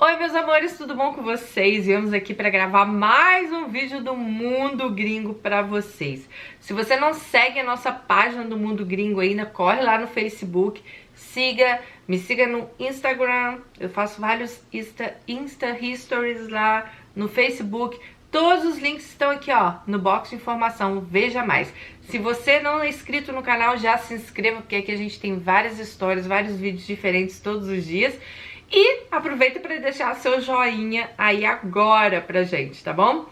Oi meus amores, tudo bom com vocês? Viemos aqui para gravar mais um vídeo do Mundo Gringo para vocês. Se você não segue a nossa página do Mundo Gringo ainda, corre lá no Facebook, me siga no Instagram, eu faço vários Insta Stories lá no Facebook. Todos os links estão aqui, ó, no box de informação, veja mais. Se você não é inscrito no canal, já se inscreva, porque aqui a gente tem várias histórias, vários vídeos diferentes todos os dias. E aproveita para deixar seu joinha aí agora pra gente, tá bom?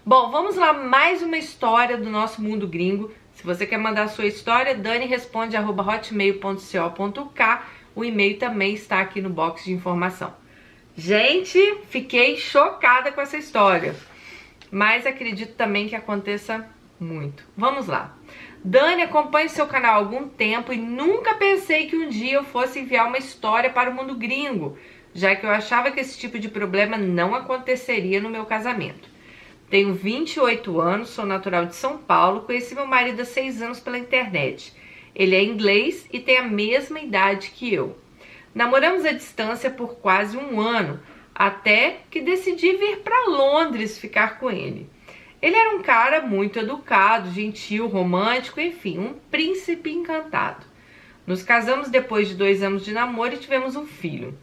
Bom, vamos lá, mais uma história do nosso Mundo Gringo. Se você quer mandar a sua história, daniresponde@hotmail.co.k. O e-mail também está aqui no box de informação. Gente, fiquei chocada com essa história, mas acredito também que aconteça muito. Vamos lá. Dani, acompanho seu canal há algum tempo e nunca pensei que um dia eu fosse enviar uma história para o Mundo Gringo, já que eu achava que esse tipo de problema não aconteceria no meu casamento. Tenho 28 anos, sou natural de São Paulo, conheci meu marido há 6 anos pela internet. Ele é inglês e tem a mesma idade que eu. Namoramos à distância por quase um ano, até que decidi vir para Londres ficar com ele. Ele era um cara muito educado, gentil, romântico, enfim, um príncipe encantado. Nos casamos depois de 2 anos de namoro e tivemos um filho.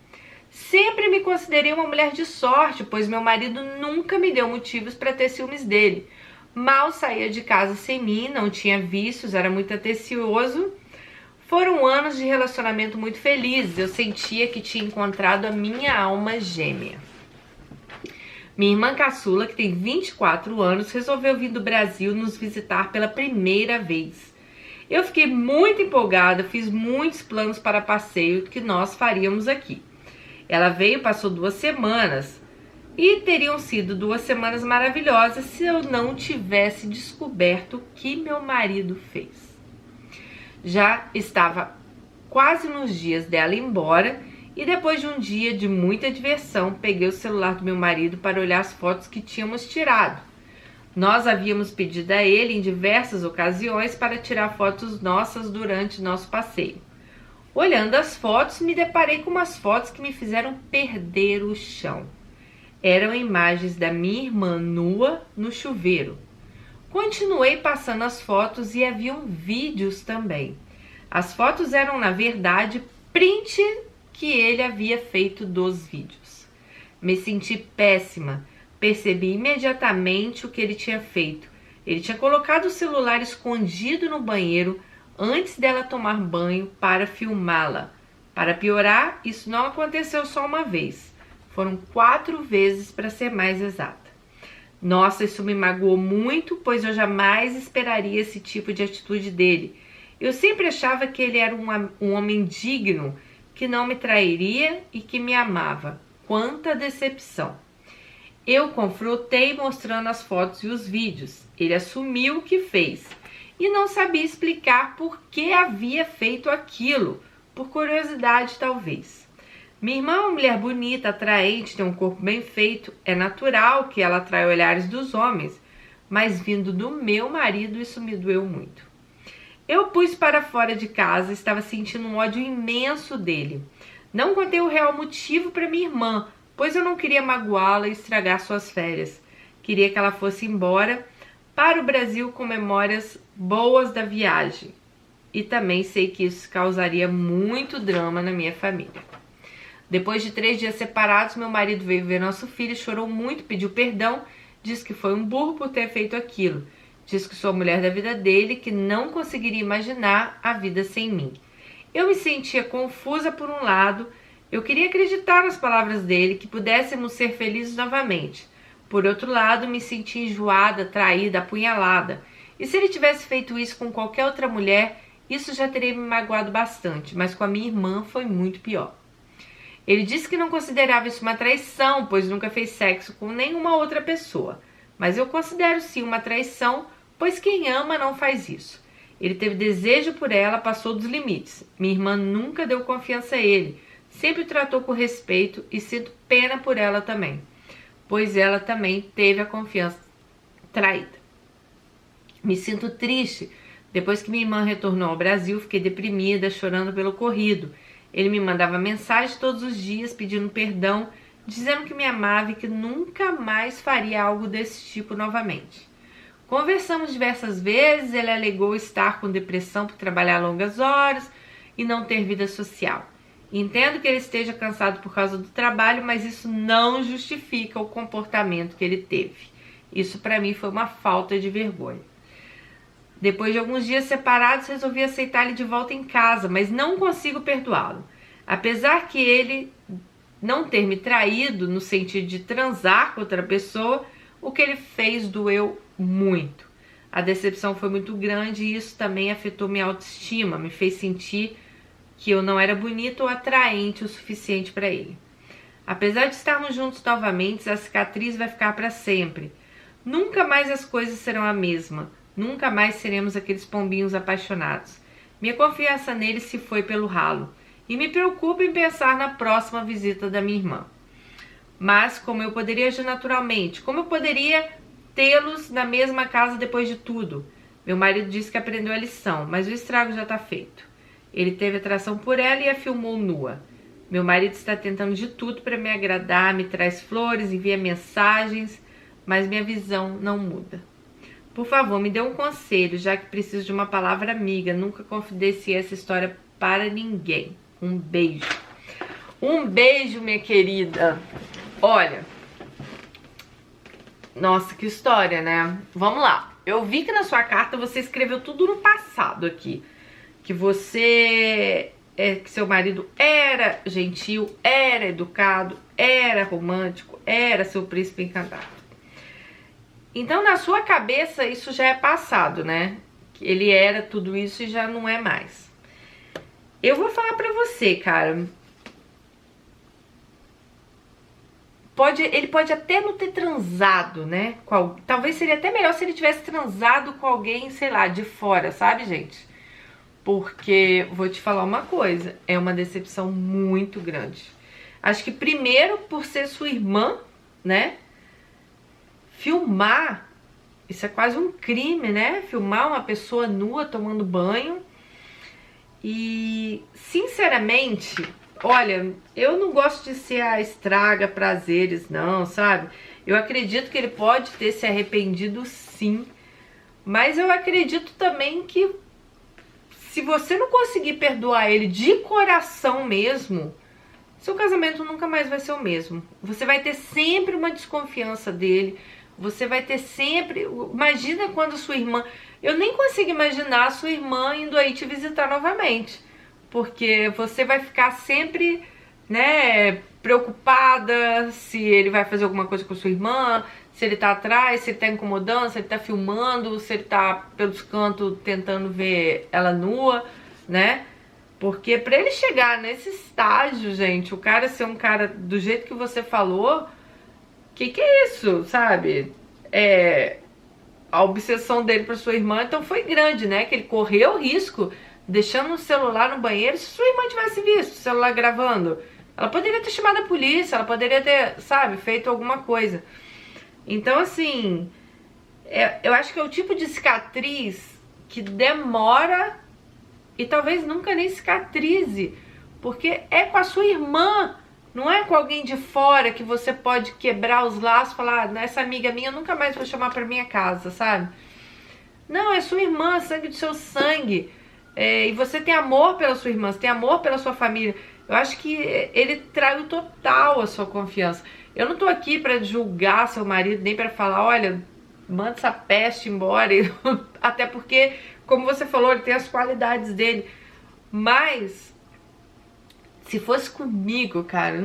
Sempre me considerei uma mulher de sorte, pois meu marido nunca me deu motivos para ter ciúmes dele. Mal saía de casa sem mim, não tinha vícios, era muito atencioso. Foram anos de relacionamento muito felizes, eu sentia que tinha encontrado a minha alma gêmea. Minha irmã caçula, que tem 24 anos, resolveu vir do Brasil nos visitar pela primeira vez. Eu fiquei muito empolgada, fiz muitos planos para passeio que nós faríamos aqui. Ela veio, passou 2 semanas e teriam sido 2 semanas maravilhosas se eu não tivesse descoberto o que meu marido fez. Já estava quase nos dias dela ir embora. E depois de um dia de muita diversão, peguei o celular do meu marido para olhar as fotos que tínhamos tirado. Nós havíamos pedido a ele em diversas ocasiões para tirar fotos nossas durante nosso passeio. Olhando as fotos, me deparei com umas fotos que me fizeram perder o chão. Eram imagens da minha irmã nua no chuveiro. Continuei passando as fotos e haviam vídeos também. As fotos eram, na verdade, print que ele havia feito dos vídeos. Me senti péssima, percebi imediatamente o que ele tinha feito. Ele tinha colocado o celular escondido no banheiro antes dela tomar banho para filmá-la. Para piorar, isso não aconteceu só uma vez. Foram 4 vezes para ser mais exata. Nossa, isso me magoou muito, pois eu jamais esperaria esse tipo de atitude dele. Eu sempre achava que ele era um homem digno, que não me trairia e que me amava. Quanta decepção! Eu confrontei mostrando as fotos e os vídeos. Ele assumiu o que fez e não sabia explicar por que havia feito aquilo, por curiosidade talvez. Minha irmã é uma mulher bonita, atraente, tem um corpo bem feito. É natural que ela atraia olhares dos homens, mas vindo do meu marido isso me doeu muito. Eu pus para fora de casa, estava sentindo um ódio imenso dele. Não contei o real motivo para minha irmã, pois eu não queria magoá-la e estragar suas férias. Queria que ela fosse embora para o Brasil com memórias boas da viagem. E também sei que isso causaria muito drama na minha família. Depois de 3 dias separados, meu marido veio ver nosso filho, chorou muito, pediu perdão, disse que foi um burro por ter feito aquilo. Diz que sou a mulher da vida dele, que não conseguiria imaginar a vida sem mim. Eu me sentia confusa por um lado, eu queria acreditar nas palavras dele, que pudéssemos ser felizes novamente. Por outro lado, me sentia enjoada, traída, apunhalada. E se ele tivesse feito isso com qualquer outra mulher, isso já teria me magoado bastante, mas com a minha irmã foi muito pior. Ele disse que não considerava isso uma traição, pois nunca fez sexo com nenhuma outra pessoa. Mas eu considero sim uma traição, pois quem ama não faz isso. Ele teve desejo por ela, passou dos limites. Minha irmã nunca deu confiança a ele, sempre o tratou com respeito e sinto pena por ela também, pois ela também teve a confiança traída. Me sinto triste. Depois que minha irmã retornou ao Brasil, fiquei deprimida, chorando pelo ocorrido. Ele me mandava mensagem todos os dias pedindo perdão, dizendo que me amava e que nunca mais faria algo desse tipo novamente. Conversamos diversas vezes, ele alegou estar com depressão por trabalhar longas horas e não ter vida social. Entendo que ele esteja cansado por causa do trabalho, mas isso não justifica o comportamento que ele teve. Isso para mim foi uma falta de vergonha. Depois de alguns dias separados, resolvi aceitar ele de volta em casa, mas não consigo perdoá-lo. Apesar que ele não ter me traído no sentido de transar com outra pessoa, o que ele fez doeu muito. A decepção foi muito grande e isso também afetou minha autoestima, me fez sentir que eu não era bonita ou atraente o suficiente para ele. Apesar de estarmos juntos novamente, a cicatriz vai ficar para sempre. Nunca mais as coisas serão a mesma. Nunca mais seremos aqueles pombinhos apaixonados. Minha confiança nele se foi pelo ralo. E me preocupa em pensar na próxima visita da minha irmã. Mas como eu poderia agir naturalmente? Como eu poderia tê-los na mesma casa depois de tudo? Meu marido disse que aprendeu a lição, mas o estrago já está feito. Ele teve atração por ela e a filmou nua. Meu marido está tentando de tudo para me agradar, me traz flores, envia mensagens, mas minha visão não muda. Por favor, me dê um conselho, já que preciso de uma palavra amiga. Nunca confidenciei essa história para ninguém. Um beijo. Um beijo, minha querida. Olha. Nossa, que história, né? Vamos lá. Eu vi que na sua carta você escreveu tudo no passado aqui. Que você... que seu marido era gentil, era educado, era romântico, era seu príncipe encantado. Então, na sua cabeça, isso já é passado, né? Ele era tudo isso e já não é mais. Eu vou falar pra você, cara. Ele pode até não ter transado, né? Talvez seria até melhor se ele tivesse transado com alguém, sei lá, de fora, sabe, gente? Porque, vou te falar uma coisa, é uma decepção muito grande. Acho que primeiro, por ser sua irmã, né? Filmar, isso é quase um crime, né? Filmar uma pessoa nua tomando banho. E, sinceramente, olha, eu não gosto de ser a estraga prazeres, não, sabe? Eu acredito que ele pode ter se arrependido, sim. Mas eu acredito também que se você não conseguir perdoar ele de coração mesmo, seu casamento nunca mais vai ser o mesmo. Você vai ter sempre uma desconfiança dele. Você vai ter sempre... Imagina quando sua irmã... Eu nem consigo imaginar a sua irmã indo aí te visitar novamente. Porque você vai ficar sempre, né, preocupada se ele vai fazer alguma coisa com sua irmã, se ele tá atrás, se ele tá incomodando, se ele tá filmando, se ele tá pelos cantos tentando ver ela nua, né? Porque pra ele chegar nesse estágio, gente, o cara ser um cara do jeito que você falou... Que é isso, sabe? A obsessão dele pra sua irmã, então foi grande, né? Que ele correu o risco, deixando o celular no banheiro. Se sua irmã tivesse visto o celular gravando, ela poderia ter chamado a polícia, ela poderia ter, sabe, feito alguma coisa. Então, assim, eu acho que é o tipo de cicatriz que demora e talvez nunca nem cicatrize, porque é com a sua irmã. Não é com alguém de fora que você pode quebrar os laços e falar, essa amiga minha eu nunca mais vou chamar pra minha casa, sabe? Não, é sua irmã, sangue do seu sangue. E você tem amor pela sua irmã, você tem amor pela sua família. Eu acho que ele traiu total a sua confiança. Eu não tô aqui pra julgar seu marido, nem pra falar, olha, manda essa peste embora. Até porque, como você falou, ele tem as qualidades dele. Mas... se fosse comigo, cara,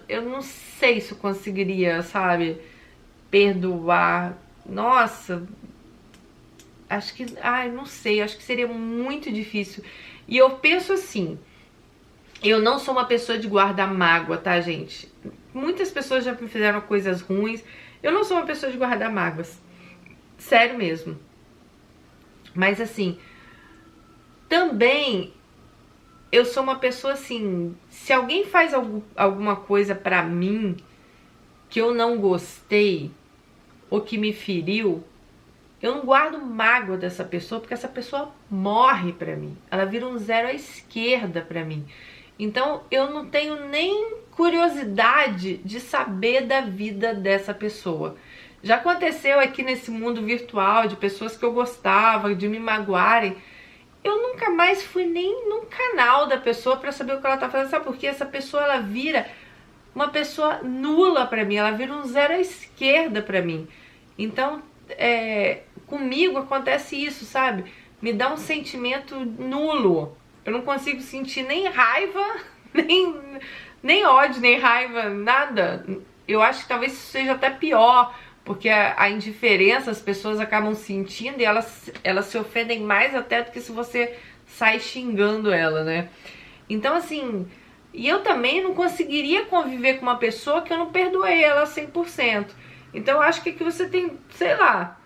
eu não sei se eu conseguiria, sabe, perdoar. Nossa, acho que, não sei, acho que seria muito difícil. E eu penso assim, eu não sou uma pessoa de guardar mágoa, tá, gente? Muitas pessoas já me fizeram coisas ruins, eu não sou uma pessoa de guardar mágoas, sério mesmo. Mas assim, também... eu sou uma pessoa assim, se alguém faz alguma coisa pra mim que eu não gostei ou que me feriu, eu não guardo mágoa dessa pessoa, porque essa pessoa morre pra mim. Ela vira um zero à esquerda pra mim. Então eu não tenho nem curiosidade de saber da vida dessa pessoa. Já aconteceu aqui nesse mundo virtual de pessoas que eu gostava, de me magoarem. Eu nunca mais fui nem no canal da pessoa para saber o que ela tá fazendo. Sabe por quê? Essa pessoa, ela vira uma pessoa nula para mim. Ela vira um zero à esquerda para mim. Então, comigo acontece isso, sabe? Me dá um sentimento nulo. Eu não consigo sentir nem raiva, nem ódio, nem raiva, nada. Eu acho que talvez isso seja até pior, porque a indiferença as pessoas acabam sentindo e elas se ofendem mais até do que se você sai xingando ela, né? Então, assim, e eu também não conseguiria conviver com uma pessoa que eu não perdoei ela 100%. Então, eu acho que aqui você tem, sei lá,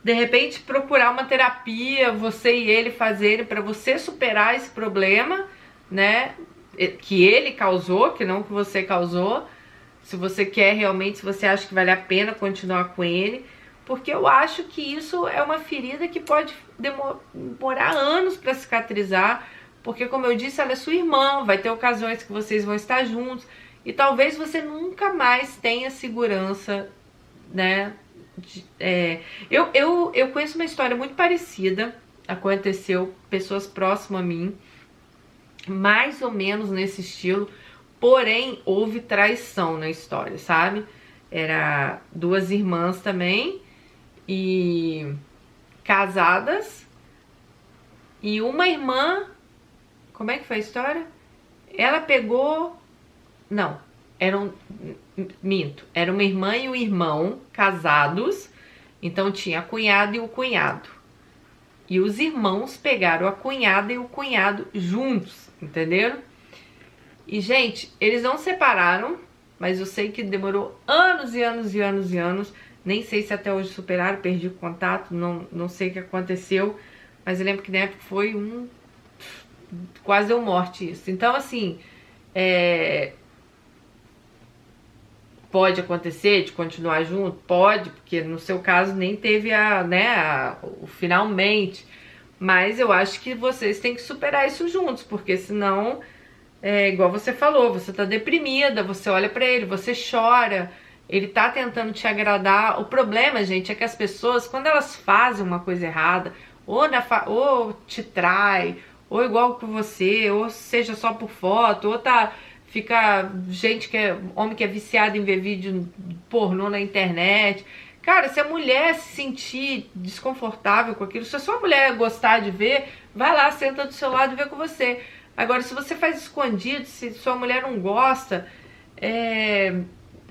de repente procurar uma terapia, você e ele fazerem para você superar esse problema, né? Que ele causou, que não que você causou. Se você quer realmente, se você acha que vale a pena continuar com ele, porque eu acho que isso é uma ferida que pode demorar anos para cicatrizar, porque como eu disse, ela é sua irmã, vai ter ocasiões que vocês vão estar juntos, e talvez você nunca mais tenha segurança, né? Eu conheço uma história muito parecida, aconteceu, pessoas próximas a mim, mais ou menos nesse estilo. Porém, houve traição na história, sabe? Era duas irmãs também, e casadas, e uma irmã, como é que foi a história? Ela pegou, não, minto, era uma irmã e um irmão casados, então tinha a cunhada e o cunhado. E os irmãos pegaram a cunhada e o cunhado juntos, entenderam? E, gente, eles não separaram, mas eu sei que demorou anos e anos e anos e anos. Nem sei se até hoje superaram, perdi o contato, não sei o que aconteceu. Mas eu lembro que na época foi quase deu morte isso. Então, assim, pode acontecer de continuar junto? Pode, porque no seu caso nem teve o finalmente. Mas eu acho que vocês têm que superar isso juntos, porque senão... igual você falou, você tá deprimida, você olha pra ele, você chora, ele tá tentando te agradar. O problema, gente, é que as pessoas, quando elas fazem uma coisa errada, ou te trai, ou igual com você, ou seja só por foto, ou fica gente homem que é viciado em ver vídeo pornô na internet. Cara, se a mulher se sentir desconfortável com aquilo, se a sua mulher gostar de ver, vai lá, senta do seu lado e vê com você. Agora, se você faz escondido, se sua mulher não gosta, é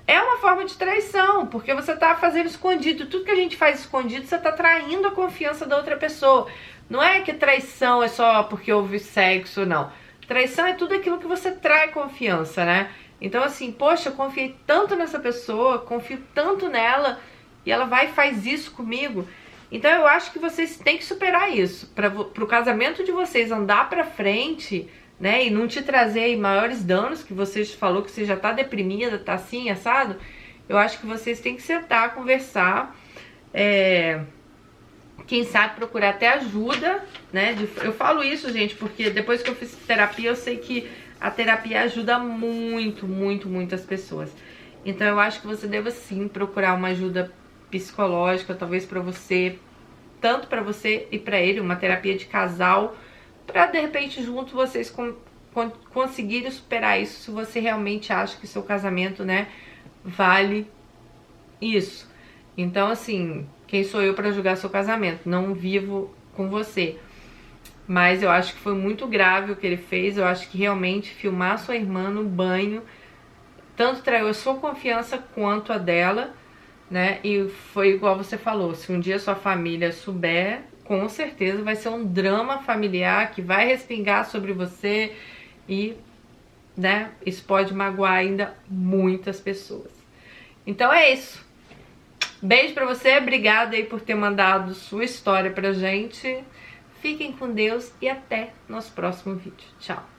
uma forma de traição, porque você tá fazendo escondido. Tudo que a gente faz escondido, você tá traindo a confiança da outra pessoa. Não é que traição é só porque houve sexo, não. Traição é tudo aquilo que você trai confiança, né? Então, assim, poxa, eu confiei tanto nessa pessoa, confio tanto nela, e ela vai e faz isso comigo. Então eu acho que vocês têm que superar isso, para o casamento de vocês andar pra frente, né, e não te trazer aí maiores danos, que você falou que você já tá deprimida, tá assim, assado. Eu acho que vocês têm que sentar, conversar, quem sabe procurar até ajuda, né, eu falo isso, gente, porque depois que eu fiz terapia, eu sei que a terapia ajuda muito, muito, muito as pessoas. Então eu acho que você deve sim procurar uma ajuda psicológica, talvez pra você, tanto pra você e pra ele, uma terapia de casal, pra de repente juntos vocês conseguirem superar isso, se você realmente acha que seu casamento, né, vale isso. Então, assim, quem sou eu pra julgar seu casamento? Não vivo com você. Mas eu acho que foi muito grave o que ele fez. Eu acho que realmente filmar sua irmã no banho tanto traiu a sua confiança quanto a dela, né? E foi igual você falou, se um dia sua família souber, com certeza vai ser um drama familiar que vai respingar sobre você e, né, isso pode magoar ainda muitas pessoas. Então é isso. Beijo pra você, obrigada aí por ter mandado sua história pra gente. Fiquem com Deus e até nosso próximo vídeo. Tchau!